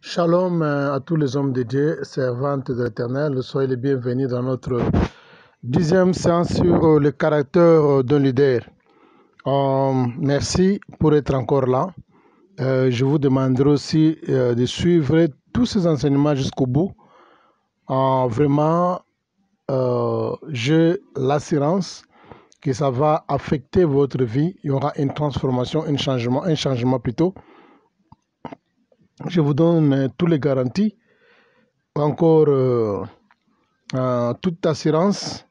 Shalom à tous les hommes de Dieu, servantes de l'Éternel. Soyez les bienvenus dans notre 10e séance sur le caractère d'un leader. Merci pour être encore là. Je vous demanderai aussi de suivre tous ces enseignements jusqu'au bout. Vraiment, j'ai l'assurance que ça va affecter votre vie. Il y aura une transformation, un changement plutôt. Je vous donne toutes les garanties. Encore toute assurance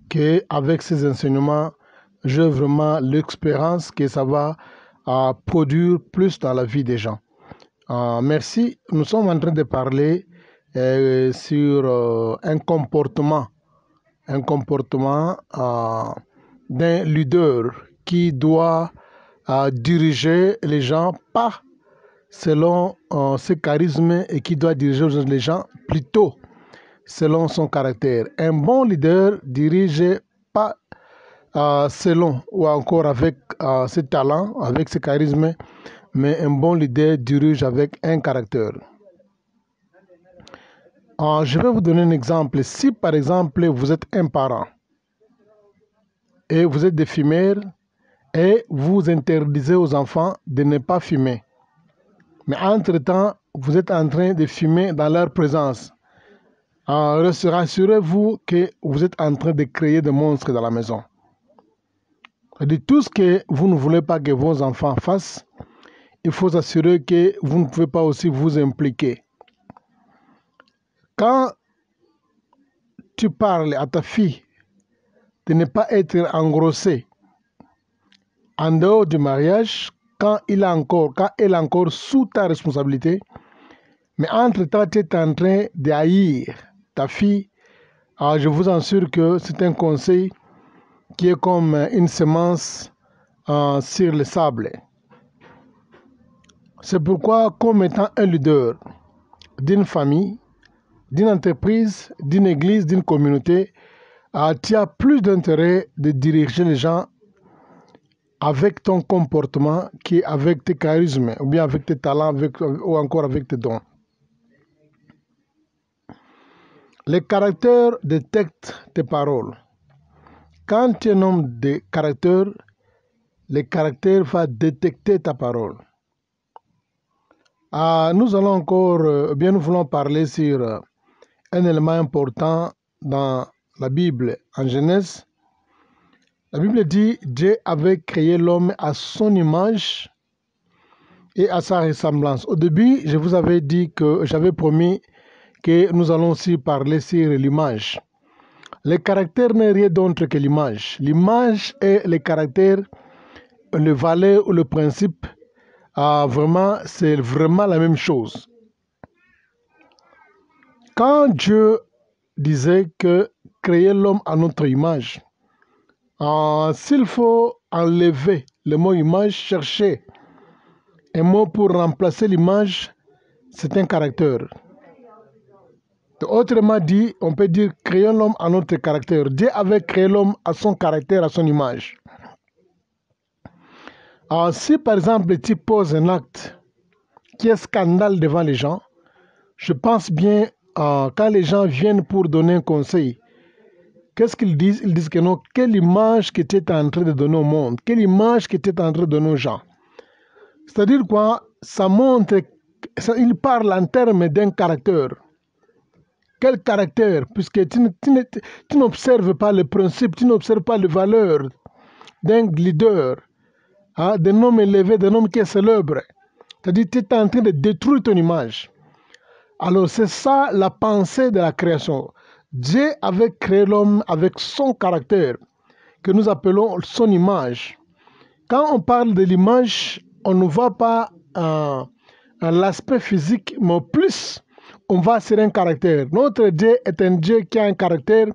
qu'avec ces enseignements, j'ai vraiment l'expérience que ça va produire plus dans la vie des gens. Merci. Nous sommes en train de parler sur un comportement d'un leader qui doit diriger les gens, pas selon ses charismes, et qui doit diriger les gens plutôt selon son caractère. Un bon leader dirige pas selon ou encore avec ses talents, avec ses charismes, mais un bon leader dirige avec un caractère. Je vais vous donner un exemple. Si par exemple vous êtes un parent et vous êtes des fumeurs et vous interdisez aux enfants de ne pas fumer, mais entre-temps vous êtes en train de fumer dans leur présence, rassurez-vous que vous êtes en train de créer des monstres dans la maison. De tout ce que vous ne voulez pas que vos enfants fassent, il faut s'assurer que vous ne pouvez pas aussi vous impliquer. Quand tu parles à ta fille de ne pas être engrossée en dehors du mariage, quand elle est encore sous ta responsabilité, mais entre-temps tu es en train de haïr ta fille, je vous assure que c'est un conseil qui est comme une semence sur le sable. C'est pourquoi, comme étant un leader d'une famille, d'une entreprise, d'une église, d'une communauté, tu as plus d'intérêt de diriger les gens avec ton comportement qu'avec tes charismes, ou bien avec tes talents, ou encore avec tes dons. Les caractères détectent tes paroles. Quand tu es un homme de caractère, le caractère va détecter ta parole. Nous allons encore, nous voulons parler sur un élément important dans la Bible. En Genèse, la Bible dit Dieu avait créé l'homme à son image et à sa ressemblance. Au début, je vous avais dit que j'avais promis que nous allons aussi parler sur l'image. Le caractère n'est rien d'autre que l'image. L'image et le caractère, le valeur ou le principe, c'est vraiment la même chose. Quand Dieu disait que créer l'homme à notre image, s'il faut enlever le mot image, chercher un mot pour remplacer l'image, c'est un caractère. Autrement dit, on peut dire créer l'homme à notre caractère. Dieu avait créé l'homme à son caractère, à son image. Si par exemple tu poses un acte qui est scandale devant les gens, je pense bien quand les gens viennent pour donner un conseil, qu'est-ce qu'ils disent? Ils disent que non, quelle image que tu es en train de donner au monde, quelle image que tu es en train de donner aux gens. C'est-à-dire quoi? Ça montre, il parle en termes d'un caractère. Quel caractère? Puisque tu n'observes pas le principe, tu n'observes pas les valeurs d'un leader, d'un homme élevé, d'un homme qui est célèbre. C'est-à-dire que tu es en train de détruire ton image. Alors c'est ça la pensée de la création. Dieu avait créé l'homme avec son caractère, que nous appelons son image. Quand on parle de l'image, on ne voit pas l'aspect physique, mais plus on va sur un caractère. Notre Dieu est un Dieu qui a un caractère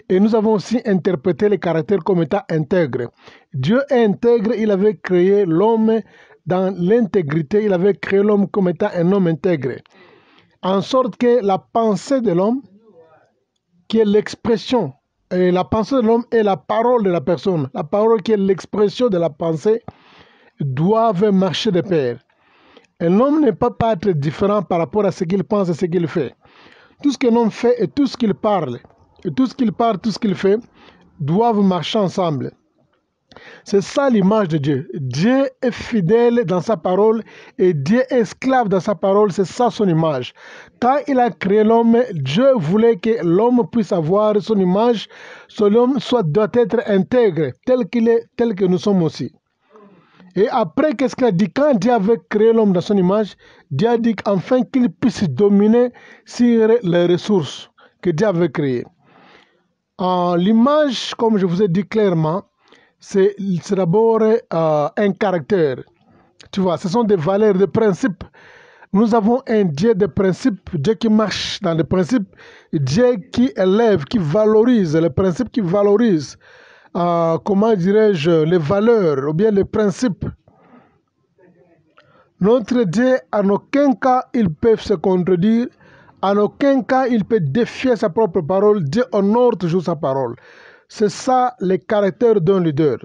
et nous avons aussi interprété le caractère comme étant intègre. Dieu est intègre, il avait créé l'homme dans l'intégrité, il avait créé l'homme comme étant un homme intègre. En sorte que la pensée de l'homme, qui est l'expression, et la pensée de l'homme est la parole de la personne, la parole qui est l'expression de la pensée, doivent marcher de pair. Un homme ne peut pas être différent par rapport à ce qu'il pense et ce qu'il fait. Tout ce qu'un homme fait et tout ce qu'il parle, tout ce qu'il fait, doivent marcher ensemble. C'est ça l'image de Dieu. Dieu est fidèle dans sa parole et Dieu est esclave dans sa parole. C'est ça son image. Quand il a créé l'homme, Dieu voulait que l'homme puisse avoir son image. Son homme doit être intègre, tel qu'il est, tel que nous sommes aussi. Et après, qu'est-ce qu'il a dit? Quand Dieu avait créé l'homme dans son image, Dieu a dit enfin qu'il puisse dominer sur les ressources que Dieu avait créées. L'image, comme je vous ai dit clairement, c'est d'abord un caractère. Tu vois, ce sont des valeurs, des principes. Nous avons un Dieu de principes, Dieu qui marche dans les principes, Dieu qui élève, qui valorise, les principes qui valorisent, comment dirais-je, les valeurs ou bien les principes. Notre Dieu, en aucun cas, il peut se contredire, en aucun cas, il peut défier sa propre parole. Dieu honore toujours sa parole. C'est ça le caractère d'un leader.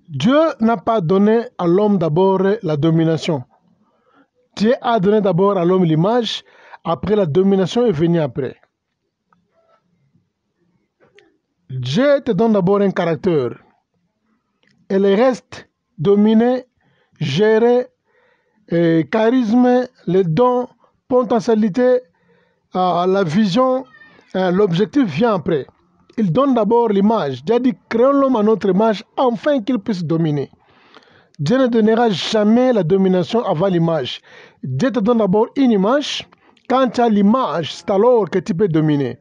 Dieu n'a pas donné à l'homme d'abord la domination. Dieu a donné d'abord à l'homme l'image, après la domination est venue après. Dieu te donne d'abord un caractère. Et le reste, dominer, gérer, charisme, les dons, potentialité, la vision, l'objectif vient après. Il donne d'abord l'image. Dieu a dit, créons l'homme à notre image, afin qu'il puisse dominer. Dieu ne donnera jamais la domination avant l'image. Dieu te donne d'abord une image. Quand tu as l'image, c'est alors que tu peux dominer.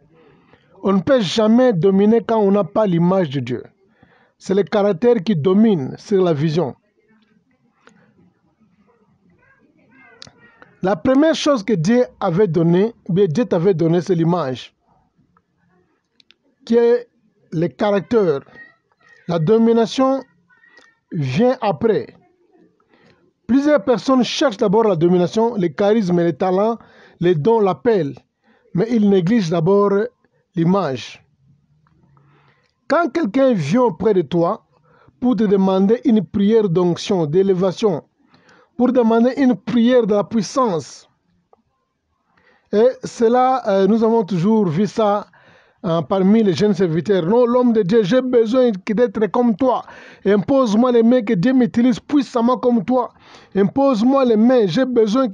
On ne peut jamais dominer quand on n'a pas l'image de Dieu. C'est le caractère qui domine sur la vision. La première chose que Dieu avait donnée, Dieu t'avait donné, c'est l'image, qui est le caractère. La domination vient après. Plusieurs personnes cherchent d'abord la domination, le charisme, les talents, les dons, l'appel, mais ils négligent d'abord l'image. Quand quelqu'un vient auprès de toi pour te demander une prière d'onction, d'élévation, pour demander une prière de la puissance, et cela, nous avons toujours vu ça parmi les jeunes serviteurs. Non, l'homme de Dieu, j'ai besoin d'être comme toi. Impose-moi les mains, que Dieu m'utilise puissamment comme toi. Impose-moi les mains, j'ai besoin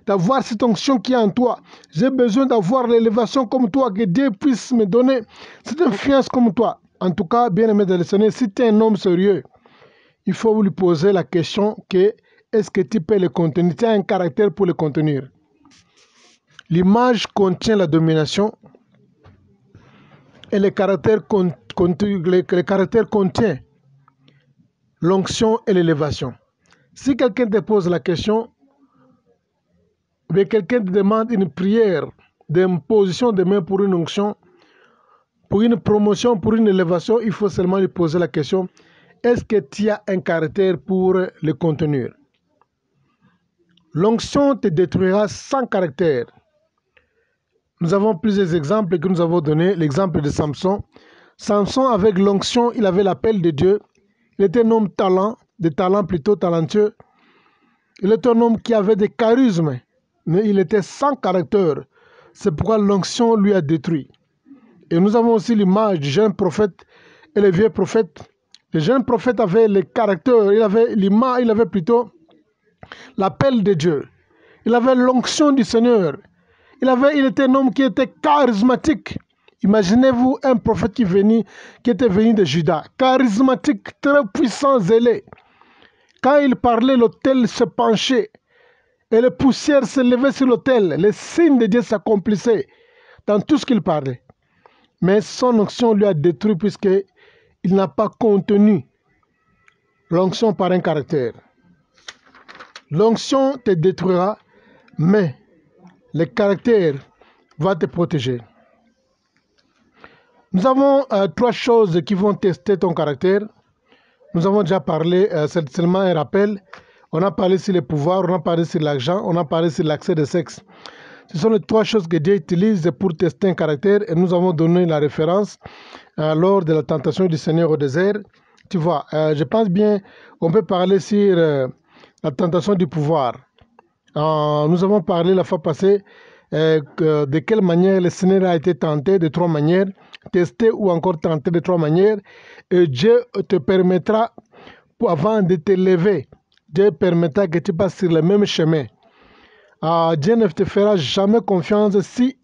d'avoir cette onction qui est en toi. J'ai besoin d'avoir l'élévation comme toi, que Dieu puisse me donner cette influence comme toi. En tout cas, bien aimé de le Seigneur, si tu es un homme sérieux, il faut lui poser la question que est-ce que tu peux le contenir? Tu as un caractère pour le contenir. L'image contient la domination et le caractère contient l'onction et l'élévation. Si quelqu'un te pose la question, ou bien quelqu'un te demande une prière d'imposition de main pour une onction, pour une promotion, pour une élévation, il faut seulement lui poser la question, est-ce que tu as un caractère pour le contenir? L'onction te détruira sans caractère. Nous avons plusieurs exemples que nous avons donnés. L'exemple de Samson. Samson, avec l'onction, il avait l'appel de Dieu. Il était un homme plutôt talentueux. Il était un homme qui avait des charismes, mais il était sans caractère. C'est pourquoi l'onction lui a détruit. Et nous avons aussi l'image du jeune prophète et le vieux prophète. Le jeune prophète avait le caractère, il avait l'image, il avait plutôt l'appel de Dieu. Il avait l'onction du Seigneur. Il était un homme qui était charismatique. Imaginez-vous un prophète qui était venu de Juda. Charismatique, très puissant, zélé. Quand il parlait, l'autel se penchait. Et les poussières se levaient sur l'autel. Les signes de Dieu s'accomplissaient dans tout ce qu'il parlait. Mais son onction lui a détruit puisqu'il n'a pas contenu l'onction par un caractère. L'onction te détruira, mais le caractère va te protéger. Nous avons trois choses qui vont tester ton caractère. Nous avons déjà parlé, c'est seulement un rappel. On a parlé sur le pouvoir, on a parlé sur l'argent, on a parlé sur l'accès de sexe. Ce sont les trois choses que Dieu utilise pour tester un caractère et nous avons donné la référence lors de la tentation du Seigneur au désert. Tu vois, je pense bien, on peut parler sur la tentation du pouvoir. Nous avons parlé la fois passée de quelle manière le Seigneur a été tenté de 3 manières, testé ou encore tenté de 3 manières. Et Dieu te permettra, avant de te lever, Dieu permettra que tu passes sur le même chemin. Dieu ne te fera jamais confiance si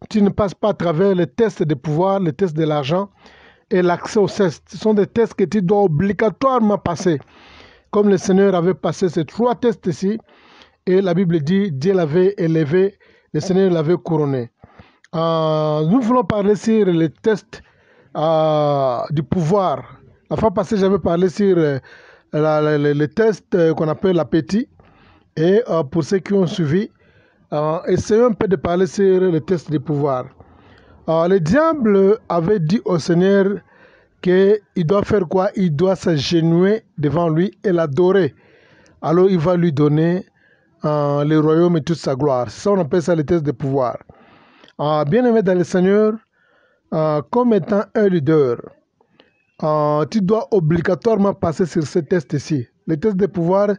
tu ne passes pas à travers les tests de pouvoir, les tests de l'argent et l'accès aux tests. Ce sont des tests que tu dois obligatoirement passer. Comme le Seigneur avait passé ces 3 tests ici, et la Bible dit, Dieu l'avait élevé, le Seigneur l'avait couronné. Nous voulons parler sur les tests du pouvoir. La fois passée, j'avais parlé sur le test qu'on appelle l'appétit. Et pour ceux qui ont suivi, essayons un peu de parler sur le test du pouvoir. Le diable avait dit au Seigneur qu'il doit faire quoi? Il doit s'agenouiller devant lui et l'adorer. Alors il va lui donner le royaume et toute sa gloire. Ça, on appelle ça le test de pouvoir. Bien-aimé dans le Seigneur, comme étant un leader, tu dois obligatoirement passer sur ce test ici. Le test de pouvoir,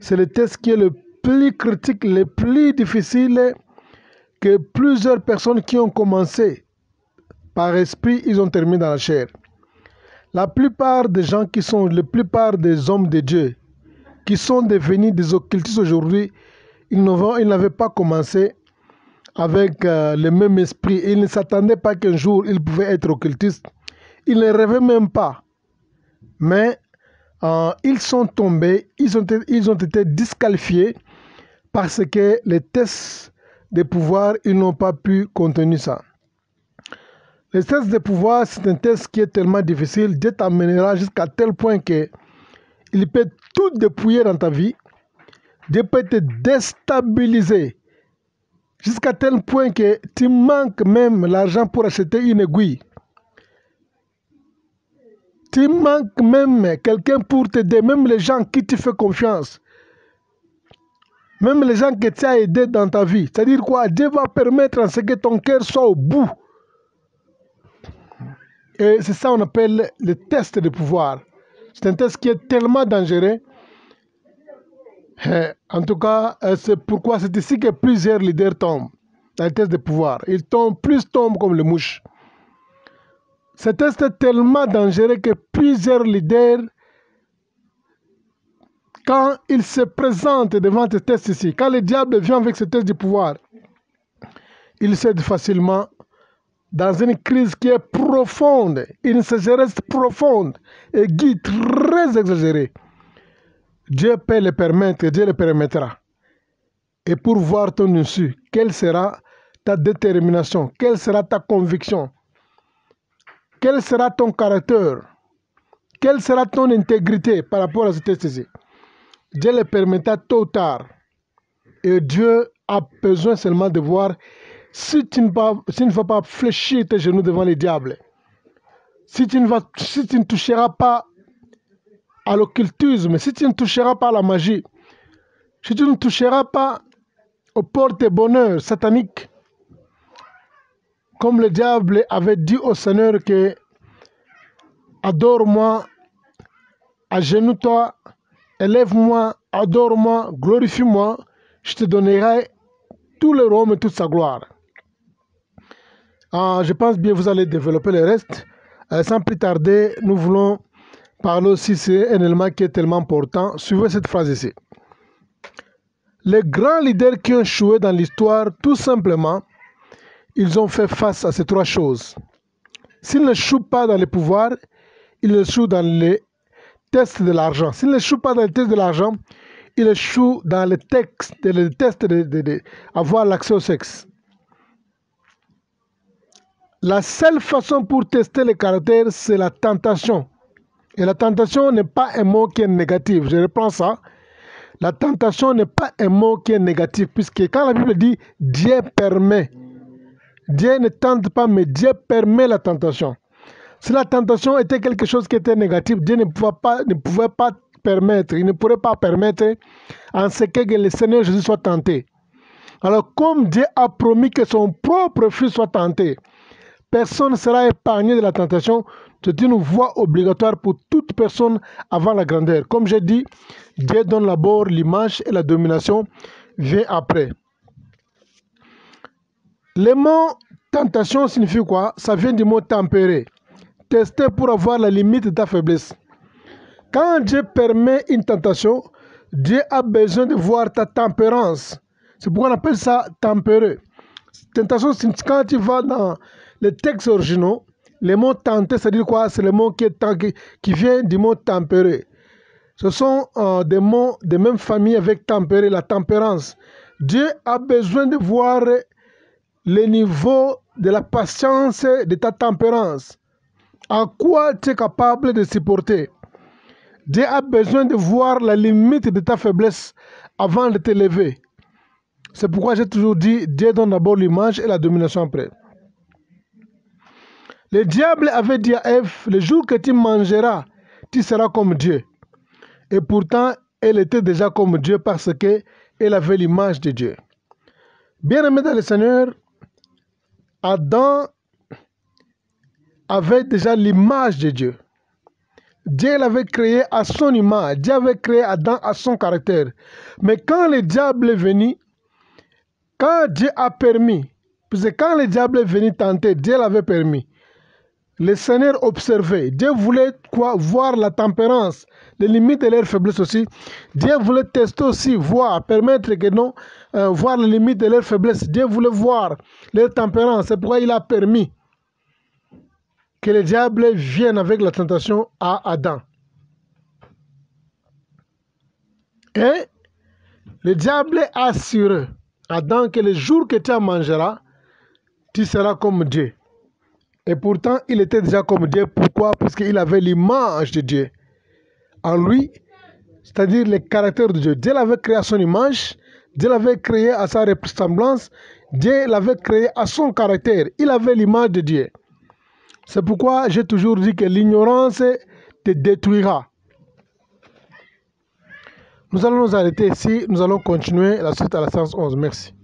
c'est le test qui est le plus critique, le plus difficile, que plusieurs personnes qui ont commencé par esprit, ils ont terminé dans la chair. La plupart des gens la plupart des hommes de Dieu, qui sont devenus des occultistes aujourd'hui, ils n'avaient pas commencé avec le même esprit. Ils ne s'attendaient pas qu'un jour ils pouvaient être occultistes. Ils ne rêvaient même pas. Mais ils sont tombés, ils ont été disqualifiés parce que les tests de pouvoir, ils n'ont pas pu contenir ça. Le test de pouvoir, c'est un test qui est tellement difficile. Dieu t'amènera jusqu'à tel point que il peut tout dépouiller dans ta vie. Dieu peut te déstabiliser jusqu'à tel point que tu manques même l'argent pour acheter une aiguille. Tu manques même quelqu'un pour t'aider, même les gens qui te font confiance. Même les gens que tu as aidés dans ta vie. C'est-à-dire quoi? Dieu va permettre à ce que ton cœur soit au bout. Et c'est ça qu'on appelle le test de pouvoir. C'est un test qui est tellement dangereux. En tout cas, c'est pourquoi c'est ici que plusieurs leaders tombent dans le test de pouvoir. Ils tombent comme les mouches. Ce test est tellement dangereux que plusieurs leaders, quand ils se présentent devant ce test ici, quand le diable vient avec ce test de pouvoir, il cède facilement dans une crise qui est profonde, une sécheresse profonde, aiguë, très exagérée. Dieu peut le permettre, Dieu le permettra. Et pour voir ton issue, quelle sera ta détermination, quelle sera ta conviction, quel sera ton caractère, quelle sera ton intégrité par rapport à ce test-ci. Dieu le permettra tôt ou tard. Et Dieu a besoin seulement de voir si tu ne vas pas fléchir tes genoux devant le diable, si tu ne toucheras pas à l'occultisme, si tu ne toucheras pas à la magie, si tu ne toucheras pas aux porte-bonheur sataniques, comme le diable avait dit au Seigneur que adore-moi, agenouille-toi, élève-moi, adore-moi, glorifie-moi, je te donnerai tout le royaume et toute sa gloire. Je pense bien que vous allez développer le reste. Sans plus tarder, nous voulons parler aussi sur un élément qui est tellement important. Suivez cette phrase ici. Les grands leaders qui ont échoué dans l'histoire, tout simplement, ils ont fait face à ces 3 choses. S'ils n'échouent pas dans le pouvoir, ils échouent dans les tests de l'argent. S'ils n'échouent pas dans les tests de l'argent, ils échouent dans les tests d'avoir l'accès au sexe. La seule façon pour tester le caractère, c'est la tentation. Et la tentation n'est pas un mot qui est négatif. Je reprends ça. La tentation n'est pas un mot qui est négatif, puisque quand la Bible dit Dieu permet, Dieu ne tente pas, mais Dieu permet la tentation. Si la tentation était quelque chose qui était négatif, Dieu ne pouvait pas permettre, il ne pourrait pas permettre en ce que le Seigneur Jésus soit tenté. Alors comme Dieu a promis que son propre Fils soit tenté, Personne ne sera épargné de la tentation. C'est une voie obligatoire pour toute personne avant la grandeur. Comme j'ai dit, Dieu donne d'abord l'image et la domination vient après. Le mot tentation signifie quoi? Ça vient du mot tempérer. Tester pour avoir la limite de ta faiblesse. Quand Dieu permet une tentation, Dieu a besoin de voir ta tempérance. C'est pourquoi on appelle ça tempérer. Tentation, quand tu vas dans les textes originaux, le mot tenter, ça veut dire quoi? C'est le mot qui vient du mot tempérer. Ce sont des mots de même famille avec tempérer, la tempérance. Dieu a besoin de voir le niveau de la patience de ta tempérance. À quoi tu es capable de supporter. Dieu a besoin de voir la limite de ta faiblesse avant de te lever. C'est pourquoi j'ai toujours dit, Dieu donne d'abord l'image et la domination après. Le diable avait dit à Ève, le jour que tu mangeras, tu seras comme Dieu. Et pourtant, elle était déjà comme Dieu parce qu'elle avait l'image de Dieu. Bien-aimé dans le Seigneur, Adam avait déjà l'image de Dieu. Dieu l'avait créé à son image. Dieu avait créé Adam à son caractère. Mais quand le diable est venu, quand Dieu a permis, parce que quand le diable est venu tenter, Dieu l'avait permis. Le Seigneur observait. Dieu voulait quoi? Voir la tempérance, les limites de leur faiblesse aussi. Dieu voulait tester aussi, voir, permettre que non, voir les limites de leur faiblesse. Dieu voulait voir leur tempérance. C'est pourquoi il a permis que le diable vienne avec la tentation à Adam. Et le diable a assuré Adam que le jour que tu en mangeras, tu seras comme Dieu. Et pourtant, il était déjà comme Dieu. Pourquoi? Parce qu'il avait l'image de Dieu en lui, c'est-à-dire le caractère de Dieu. Dieu l'avait créé à son image, Dieu l'avait créé à sa ressemblance, Dieu l'avait créé à son caractère. Il avait l'image de Dieu. C'est pourquoi j'ai toujours dit que l'ignorance te détruira. Nous allons nous arrêter ici. Nous allons continuer la suite à la séance 11. Merci.